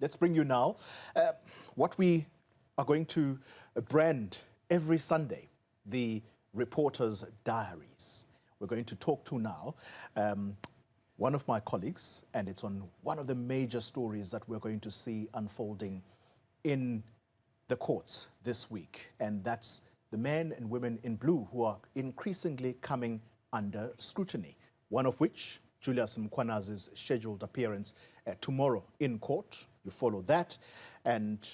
let's bring you now what we are going to brand every Sunday, the reporter's diaries. We're going to talk to now one of my colleagues, and it's on one of the major stories that we're going to see unfolding in the courts this week, and that's the men and women in blue who are increasingly coming under scrutiny, one of which, Julius Mkwanazi's scheduled appearance tomorrow in court. You follow that. And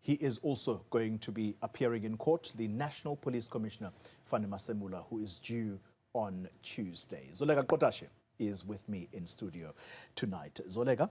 he is also going to be appearing in court, the National Police Commissioner, Fanny Masemula, who is due on Tuesday. Zolega Kotashe is with me in studio tonight. Zolega,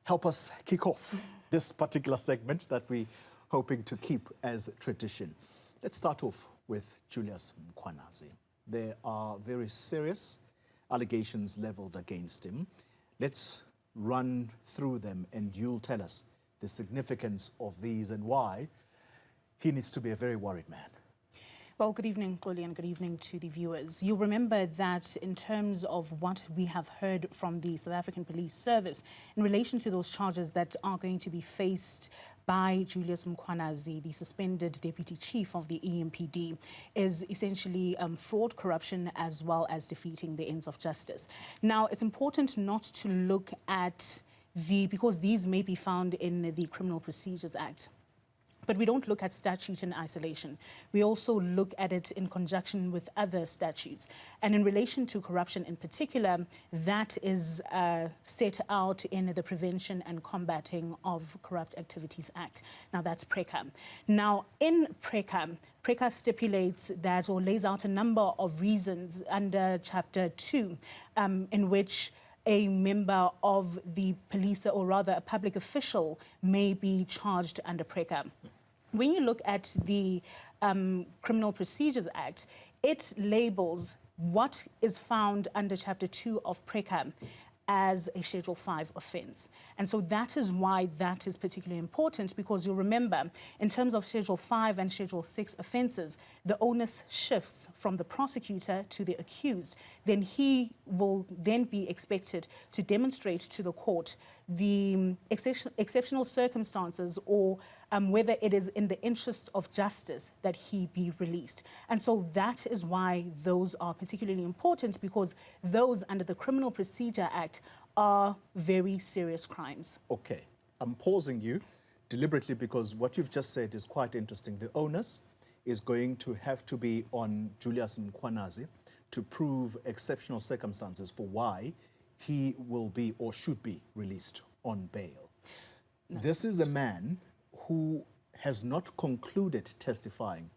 help us kick off this particular segment that we're hoping to keep as tradition. Let's start off with Julius Mkwanazi. There are very serious allegations leveled against him. Let's run through them and you'll tell us the significance of these and why he needs to be a very worried man. Well, good evening, Xoli, and good evening to the viewers. You'll remember that in terms of what we have heard from the South African Police Service in relation to those charges that are going to be faced by Julius Mkwanazi, the suspended deputy chief of the EMPD, is essentially fraud, corruption, as well as defeating the ends of justice. Now, it's important not to look at because these may be found in the Criminal Procedures Act. But we don't look at statute in isolation. We also look at it in conjunction with other statutes. And in relation to corruption in particular, that is set out in the Prevention and Combating of Corrupt Activities Act. Now, that's PRECA. Now, in PRECA stipulates that, or lays out a number of reasons under Chapter 2, in which a member of the police, or rather a public official, may be charged under PRECA. When you look at the Criminal Procedures Act, it labels what is found under Chapter 2 of PRECA as a Schedule 5 offence. And so that is why that is particularly important, because you'll remember, in terms of Schedule 5 and Schedule 6 offences, the onus shifts from the prosecutor to the accused. Then he will then be expected to demonstrate to the court the exceptional circumstances, or whether it is in the interests of justice that he be released. And so that is why those are particularly important, because those under the Criminal Procedure Act are very serious crimes. Okay, I'm pausing you deliberately because what you've just said is quite interesting. The onus is going to have to be on Julius Mkwanazi to prove exceptional circumstances for why he will be or should be released on bail. No. This is a man who has not concluded testifying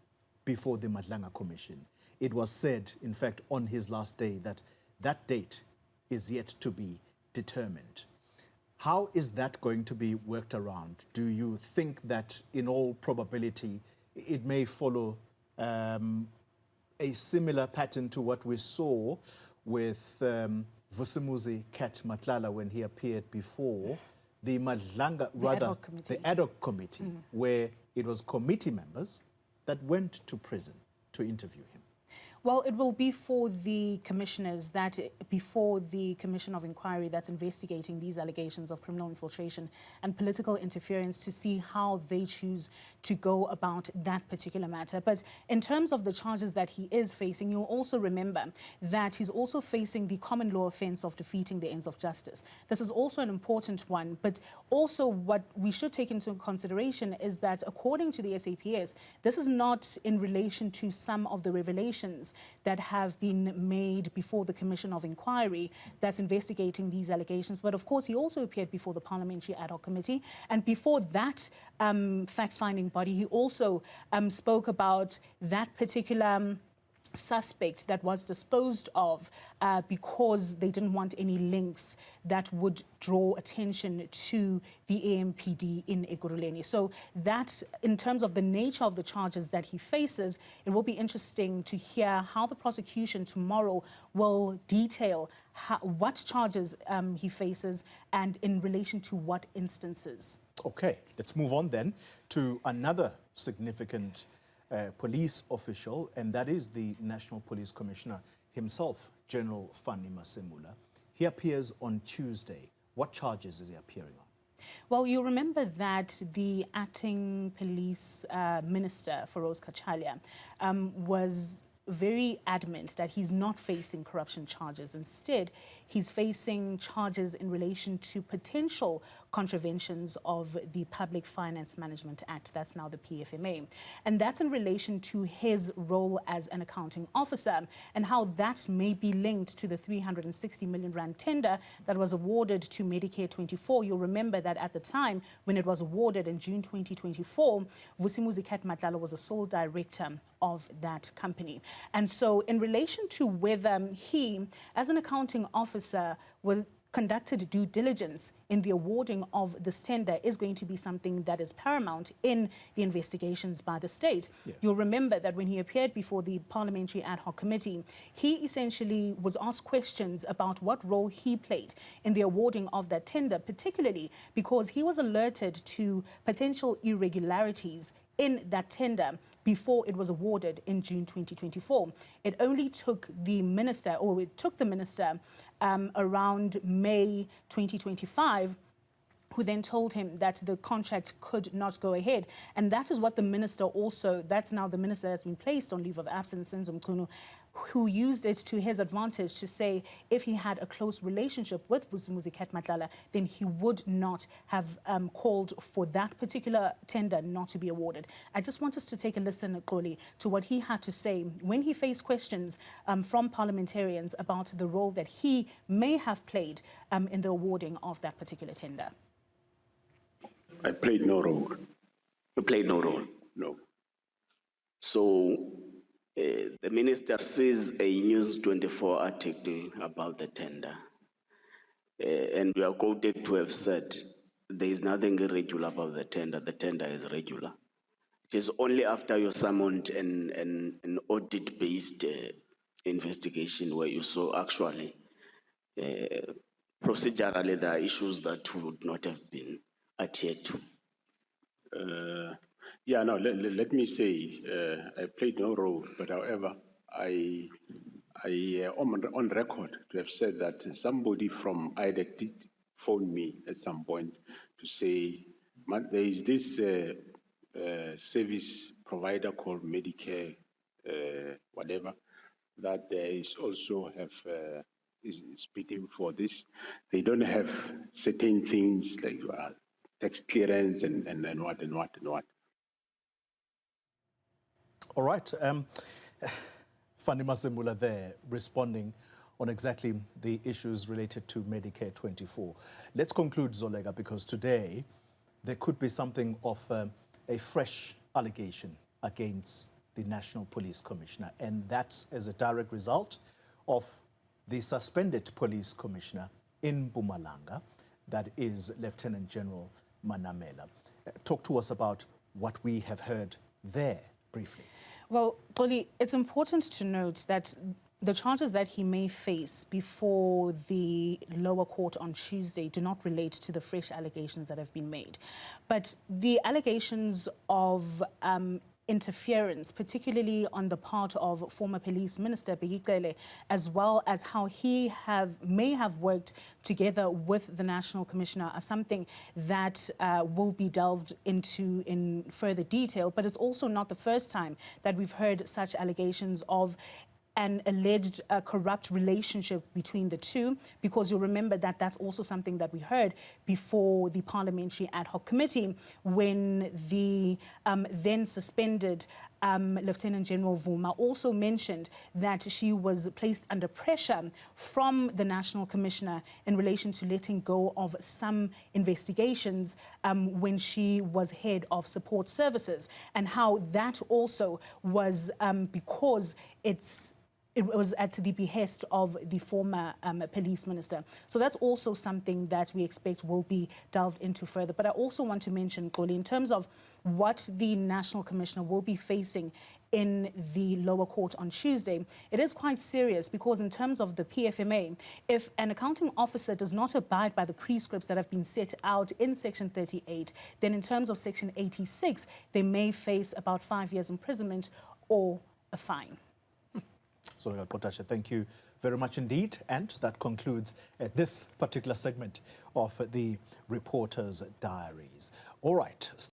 before the Madlanga Commission. It was said, in fact, on his last day that that date is yet to be determined. How is that going to be worked around? Do you think that in all probability it may follow a similar pattern to what we saw with Vusimuzi Kat Matlala when he appeared before the Madlanga, the ad hoc committee, where it was committee members that went to prison to interview him? Well, it will be for the commissioners that, before the Commission of Inquiry that's investigating these allegations of criminal infiltration and political interference, to see how they choose to go about that particular matter. But in terms of the charges that he is facing, you'll also remember that he's also facing the common law offence of defeating the ends of justice. This is also an important one, but also what we should take into consideration is that, according to the SAPS, this is not in relation to some of the revelations that have been made before the Commission of Inquiry that's investigating these allegations. But of course, he also appeared before the Parliamentary Ad Hoc Committee. And before that fact-finding body, he also spoke about that particular suspect that was disposed of because they didn't want any links that would draw attention to the AMPD in Ekurhuleni. So that, in terms of the nature of the charges that he faces, it will be interesting to hear how the prosecution tomorrow will detail what charges he faces and in relation to what instances. Okay, let's move on then to another significant police official, and that is the National Police Commissioner himself, General Fanny Masemula. He appears on Tuesday. What charges is he appearing on? Well, you remember that the acting police minister, Feroz Kachalia, was very adamant that he's not facing corruption charges. Instead, he's facing charges in relation to potential contraventions of the Public Finance Management Act. That's now the PFMA. And that's in relation to his role as an accounting officer and how that may be linked to the 360 million rand tender that was awarded to Medicare 24. You'll remember that at the time when it was awarded in June 2024, Vusimuzi Matlala was a sole director of that company. And so in relation to whether he, as an accounting officer, will conducted due diligence in the awarding of this tender is going to be something that is paramount in the investigations by the state. Yeah. You'll remember that when he appeared before the Parliamentary Ad Hoc Committee, he essentially was asked questions about what role he played in the awarding of that tender, particularly because he was alerted to potential irregularities in that tender before it was awarded in June 2024. It only took the minister, or it took the minister around May 2025, who then told him that the contract could not go ahead. And that is what the minister also, that's now the minister that's been placed on leave of absence, Senzo Mchunu, who used it to his advantage to say if he had a close relationship with Vusimuzi Matlala, then he would not have called for that particular tender not to be awarded. I just want us to take a listen, Xoli, to what he had to say when he faced questions from parliamentarians about the role that he may have played in the awarding of that particular tender. I played no role. You played no role? No. So the minister sees a News 24 article about the tender, and we are quoted to have said there is nothing irregular about the tender is regular. It is only after you summoned an audit-based investigation where you saw actually procedurally there are issues that would not have been adhered to. Yeah, no, let me say, I played no role, but however, I on record to have said that somebody from IDEC did phone me at some point to say, there is this service provider called Medicare, whatever, that there is also is bidding for this. They don't have certain things like tax clearance and what. All right. Fandi Masemula there responding on exactly the issues related to Medicare 24. Let's conclude, Zolega, because today there could be something of a fresh allegation against the National Police Commissioner, and that's as a direct result of the suspended police commissioner in Mpumalanga, that is Lieutenant General Manamela. Talk to us about what we have heard there briefly. Well, Xoli, it's important to note that the charges that he may face before the lower court on Tuesday do not relate to the fresh allegations that have been made. But the allegations of interference, particularly on the part of former police minister Bheki, as well as how he may have worked together with the National Commissioner, are something that will be delved into in further detail. But it's also not the first time that we've heard such allegations of an alleged corrupt relationship between the two, because you'll remember that that's also something that we heard before the Parliamentary Ad Hoc Committee when the then suspended Lieutenant General Vuma also mentioned that she was placed under pressure from the National Commissioner in relation to letting go of some investigations when she was head of support services, and how that also was because it was at the behest of the former police minister. So that's also something that we expect will be delved into further. But I also want to mention, Xoli, in terms of what the National Commissioner will be facing in the lower court on Tuesday, it is quite serious, because in terms of the PFMA, if an accounting officer does not abide by the prescripts that have been set out in Section 38, then in terms of Section 86, they may face about 5 years imprisonment or a fine. So, Potasha, thank you very much indeed. And that concludes this particular segment of the Reporter's Diaries. All right.